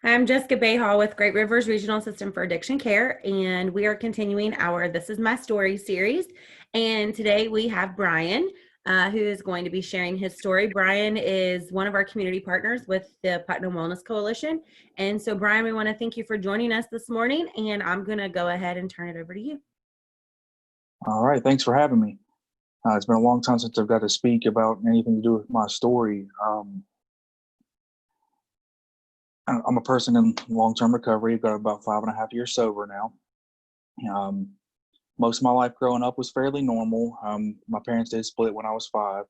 I'm Jessica Bayhall with Great Rivers Regional System for Addiction Care, and we are continuing our This Is My Story series. And today we have Brian, who is going to be sharing his story. Brian is one of our community partners with the Putnam Wellness Coalition. And so, Brian, we want to thank you for joining us this morning, and I'm going to go ahead and turn it over to you. All right, thanks for having me. It's been a long time since I've got to speak about anything to do with my story. I'm a person in long-term recovery. I've got about 5.5 years sober now. Most of my life growing up was fairly normal. My parents did split when I was 5.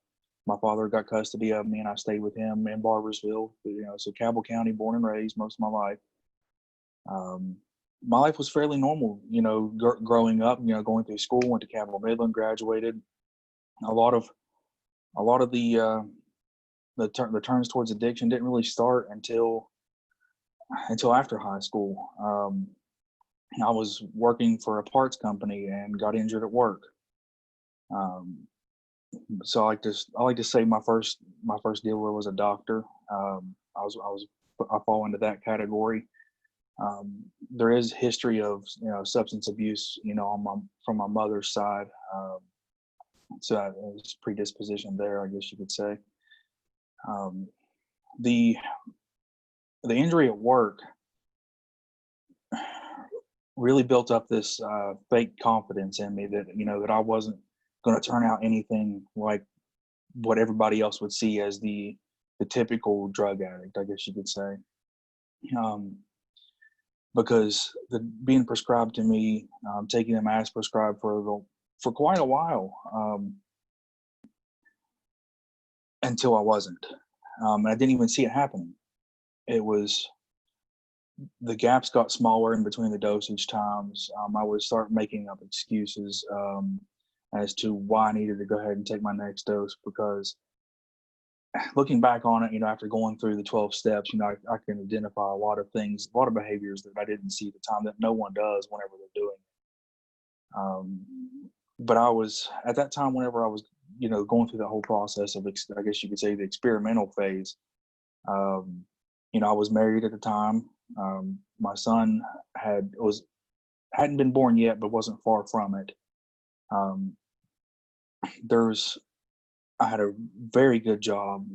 My father got custody of me, and I stayed with him in Barbersville. So Cabell County, born and raised most of my life. My life was fairly normal. Growing up. Going through school, went to Cabell Midland, graduated. A lot of the turns towards addiction didn't really start until after high school. I was working for a parts company and got injured at work. So I like to say my first dealer was a doctor. I fall into that category. There is history of substance abuse from my mother's side. So I was predisposition there, I guess you could say. The injury at work really built up this fake confidence in me that I wasn't going to turn out anything like what everybody else would see as the typical drug addict, I guess you could say. Because being prescribed to me, taking them as prescribed for quite a while, until I wasn't. And I didn't even see it happening. The gaps got smaller in between the dosage times. I would start making up excuses as to why I needed to go ahead and take my next dose, because looking back on it, after going through the 12 steps, I can identify a lot of things, a lot of behaviors that I didn't see at the time that no one does whenever they're doing it. But I was, at that time, whenever I was, going through the whole process of, I guess you could say, the experimental phase, I was married at the time. My son hadn't been born yet, but wasn't far from it. I had a very good job.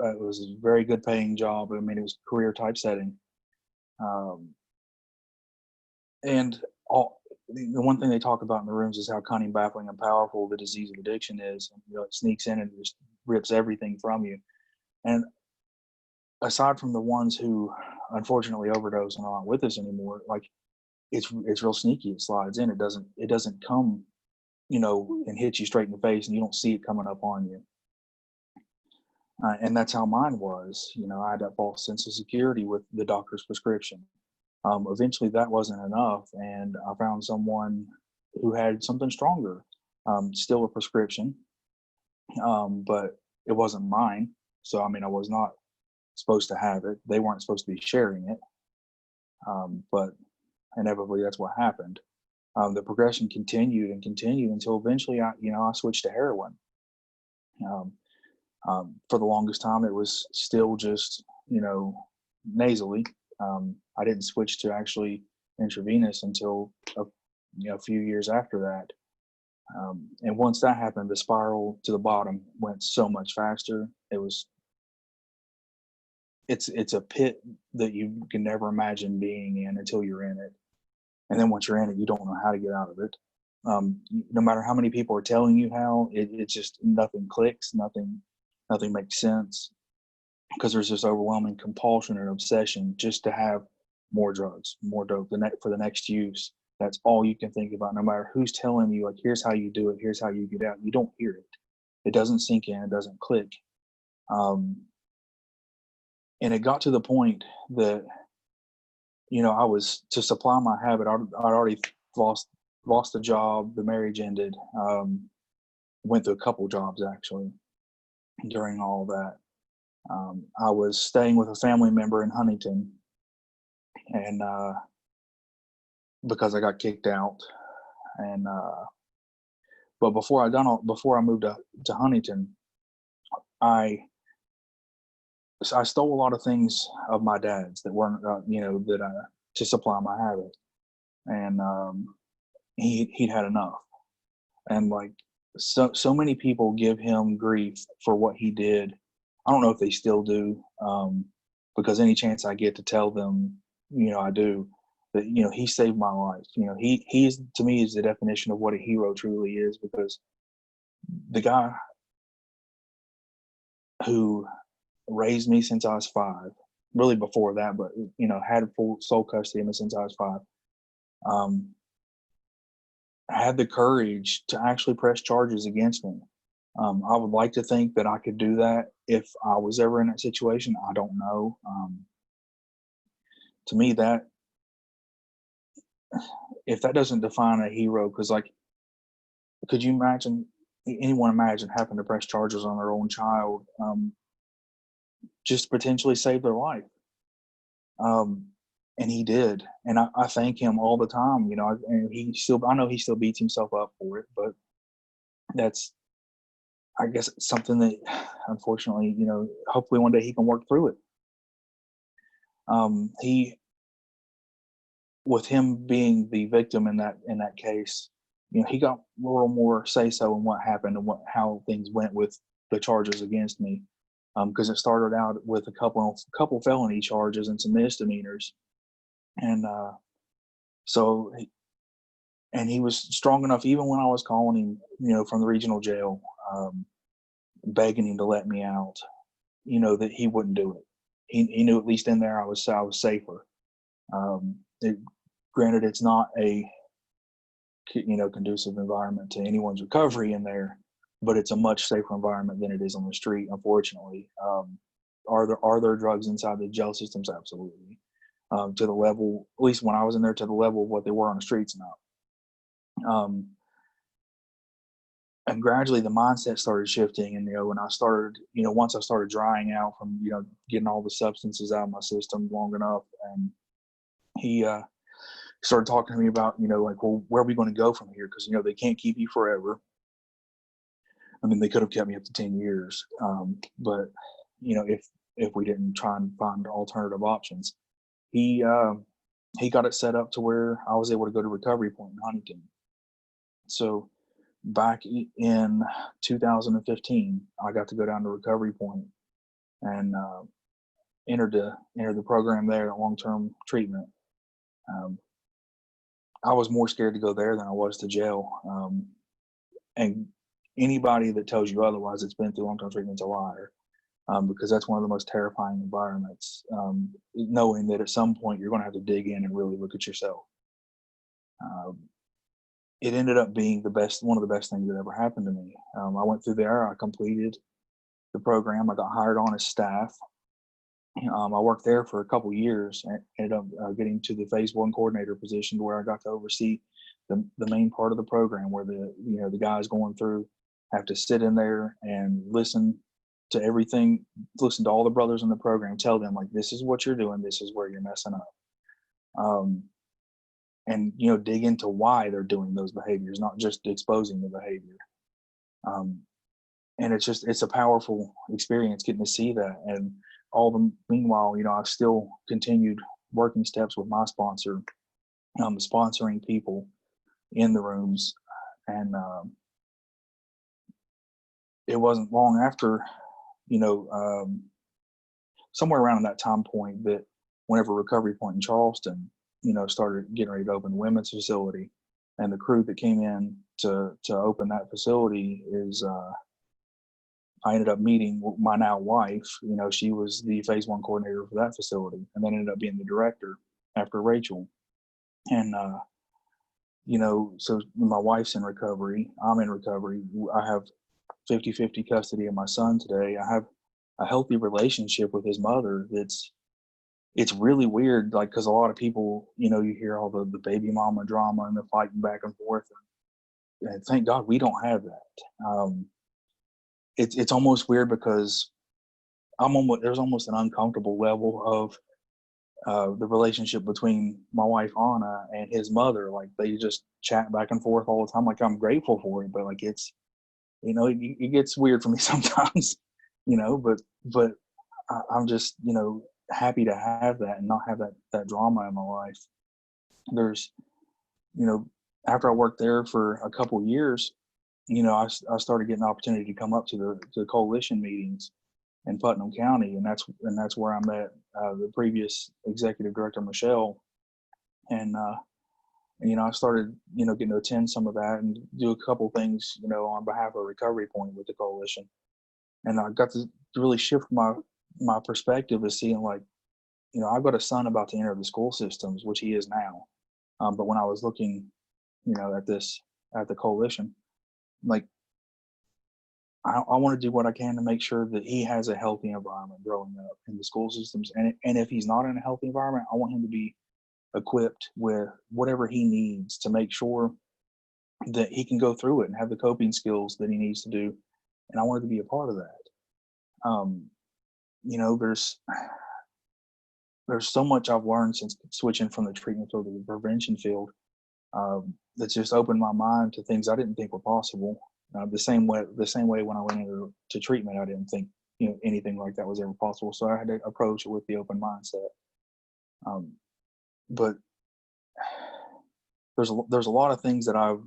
It was a very good paying job. I mean, it was a career type setting. And the one thing they talk about in the rooms is how cunning, baffling, and powerful the disease of addiction is. It sneaks in and just rips everything from you. And aside from the ones who unfortunately overdose and aren't with us anymore, like it's real sneaky. It slides in. It doesn't come, and hit you straight in the face, and you don't see it coming up on you. And that's how mine was. I had that false sense of security with the doctor's prescription. Eventually, that wasn't enough, and I found someone who had something stronger, still a prescription, but it wasn't mine. So, I was not supposed to have it. They weren't supposed to be sharing it, but inevitably, that's what happened. The progression continued and continued until eventually, I switched to heroin. For the longest time, it was still just, nasally. I didn't switch to actually intravenous until a few years after that. And once that happened, the spiral to the bottom went so much faster. It's a pit that you can never imagine being in until you're in it. And then once you're in it, you don't know how to get out of it. No matter how many people are telling you how, it's just nothing clicks, nothing makes sense, because there's this overwhelming compulsion and obsession just to have more drugs, more dope, for the next use. That's all you can think about, no matter who's telling you, like, here's how you do it, here's how you get out. You don't hear it. It doesn't sink in, it doesn't click. And it got to the point that, I was, to supply my habit, I'd already lost the job, the marriage ended, went through a couple jobs actually during all that. I was staying with a family member in Huntington, and because I got kicked out, and but before I moved to Huntington, I so I stole a lot of things of my dad's that weren't, to supply my habit. And he'd had enough. And like so many people give him grief for what he did. I don't know if they still do, because any chance I get to tell them, I do. That he saved my life. He's to me is the definition of what a hero truly is, because the guy who raised me since I was 5, really before that, but had full sole custody of me since I was 5. Had the courage to actually press charges against me. I would like to think that I could do that if I was ever in that situation. I don't know. To me, that if that doesn't define a hero, because like, could you imagine? Anyone imagine having to press charges on their own child, just to potentially save their life? And he did, and I thank him all the time. And I know he still beats himself up for it, but that's, I guess, something that, unfortunately, hopefully one day he can work through it. He, with him being the victim in that case, he got a little more say so in what happened and how things went with the charges against me, because it started out with a couple felony charges and some misdemeanors, and so he was strong enough, even when I was calling him, from the regional jail, begging him to let me out, that he wouldn't do it. He knew at least in there I was safer. Granted, it's not a conducive environment to anyone's recovery in there, but it's a much safer environment than it is on the street, unfortunately. Are there drugs inside the jail systems? Absolutely. To the level, at least when I was in there, to the level of what they were on the streets now. And gradually the mindset started shifting, and when I started, once I started drying out from getting all the substances out of my system long enough, and he started talking to me about like, well, where are we going to go from here? Because they can't keep you forever. I mean, they could have kept me up to 10 years, but if we didn't try and find alternative options, he got it set up to where I was able to go to Recovery Point in Huntington. So back in 2015, I got to go down to Recovery Point and entered the program there, long-term treatment. I was more scared to go there than I was to jail. And anybody that tells you otherwise that's been through long-term treatment is a liar, because that's one of the most terrifying environments, knowing that at some point you're going to have to dig in and really look at yourself. It ended up being one of the best things that ever happened to me. I went through there. I completed the program. I got hired on as staff. I worked there for a couple years and ended up getting to the phase 1 coordinator position, where I got to oversee the main part of the program, where the guys going through have to sit in there and listen to everything, listen to all the brothers in the program, tell them like, this is what you're doing, this is where you're messing up. And dig into why they're doing those behaviors, not just exposing the behavior. And it's a powerful experience getting to see that. And meanwhile, I've still continued working steps with my sponsor, sponsoring people in the rooms. And it wasn't long after, somewhere around that time point, that whenever Recovery Point in Charleston, started getting ready to open the women's facility, and the crew that came in to open that facility is, I ended up meeting my now wife. She was the phase 1 coordinator for that facility, and then ended up being the director after Rachel. And, so my wife's in recovery. I'm in recovery. I have 50-50 custody of my son today. I have a healthy relationship with his mother. It's really weird, like, because a lot of people, you hear all the baby mama drama and the fighting back and forth. And thank God we don't have that. It's almost weird, because there's almost an uncomfortable level of the relationship between my wife Anna and his mother. Like, they just chat back and forth all the time. Like, I'm grateful for it, but like, it's it gets weird for me sometimes. But I'm just, happy to have that and not have that drama in my life. There's, you know, after I worked there for a couple of years, I started getting the opportunity to come up to the coalition meetings in Putnam County, and that's where I met the previous executive director, Michelle, and I started getting to attend some of that and do a couple things on behalf of Recovery Point with the coalition, and I got to really shift my perspective of seeing, like, I've got a son about to enter the school systems, which he is now, but when I was looking at the coalition, like, I want to do what I can to make sure that he has a healthy environment growing up in the school systems. And if he's not in a healthy environment, I want him to be equipped with whatever he needs to make sure that he can go through it and have the coping skills that he needs to do. And I wanted to be a part of that. There's so much I've learned since switching from the treatment field to the prevention field, that's just opened my mind to things I didn't think were possible. The same way when I went into treatment, I didn't think anything like that was ever possible. So I had to approach it with the open mindset. But there's a lot of things that I've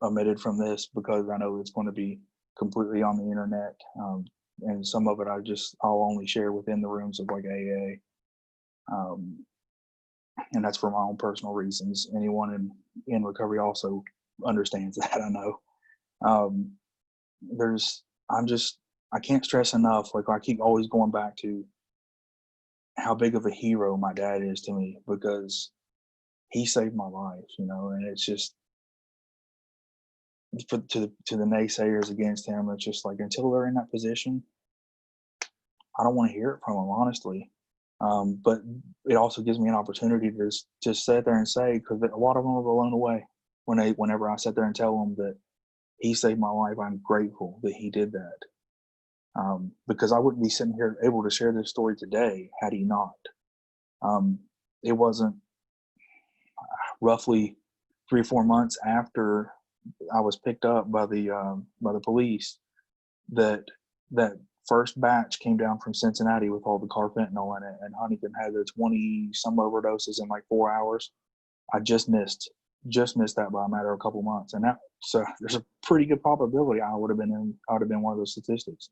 omitted from this because I know it's going to be completely on the internet, and some of it I'll only share within the rooms of like AA, and that's for my own personal reasons. Anyone in recovery also understands that, I know. I can't stress enough, like, I keep always going back to how big of a hero my dad is to me, because he saved my life, and it's just, to the naysayers against him, it's just like, until they're in that position, I don't want to hear it from them, honestly. But it also gives me an opportunity to just sit there and say, because a lot of them are blown away whenever I sit there and tell them that he saved my life. I'm grateful that he did that, because I wouldn't be sitting here able to share this story today had he not. It wasn't roughly 3 or 4 months after I was picked up by the police that first batch came down from Cincinnati with all the carfentanil in it, and Huntington had their 20 some overdoses in like 4 hours. I just missed that by a matter of a couple months, and so there's a pretty good probability I would have been one of those statistics.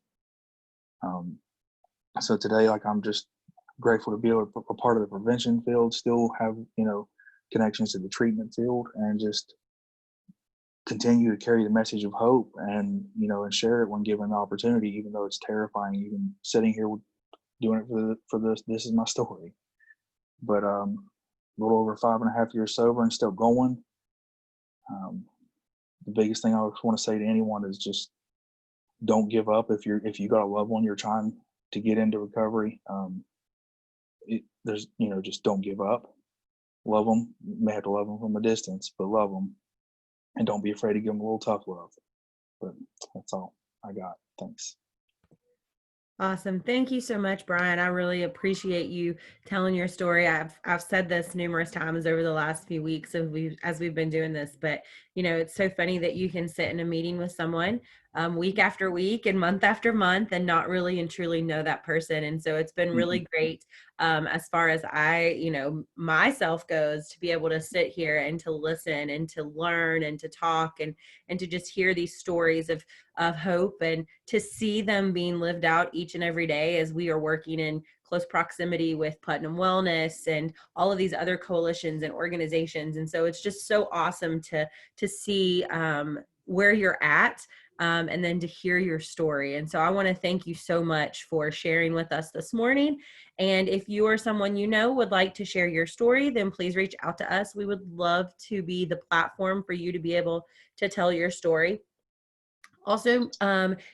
So today, like, I'm just grateful to be able to be a part of the prevention field, still have connections to the treatment field, and just continue to carry the message of hope and share it when given the opportunity, even though it's terrifying. Even sitting here doing it for this is my story. But a little over 5.5 years sober and still going. The biggest thing I want to say to anyone is just don't give up. If you got a loved one you're trying to get into recovery, just don't give up. Love them. You may have to love them from a distance, but love them, and don't be afraid to give them a little tough love. But that's all I got. Thanks. Awesome. Thank you so much, Brian. I really appreciate you telling your story. I've said this numerous times over the last few weeks as we've been doing this, but it's so funny that you can sit in a meeting with someone week after week and month after month and not really and truly know that person. And so it's been really great, as far as myself goes, to be able to sit here and to listen and to learn and to talk and to just hear these stories of hope, and to see them being lived out each and every day as we are working in close proximity with Putnam Wellness and all of these other coalitions and organizations. And so it's just so awesome to see where you're at, and then to hear your story. And so I want to thank you so much for sharing with us this morning. And if you or someone would like to share your story, then please reach out to us. We would love to be the platform for you to be able to tell your story. Also,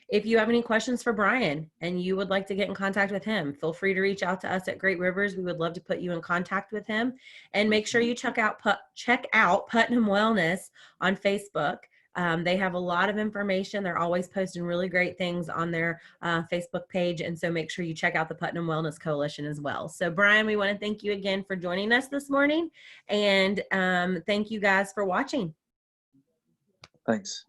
if you have any questions for Brian and you would like to get in contact with him, feel free to reach out to us at Great Rivers. We would love to put you in contact with him. And make sure you check out Putnam Wellness on Facebook. They have a lot of information. They're always posting really great things on their Facebook page. And so make sure you check out the Putnam Wellness Coalition as well. So Brian, we want to thank you again for joining us this morning. And thank you guys for watching. Thanks.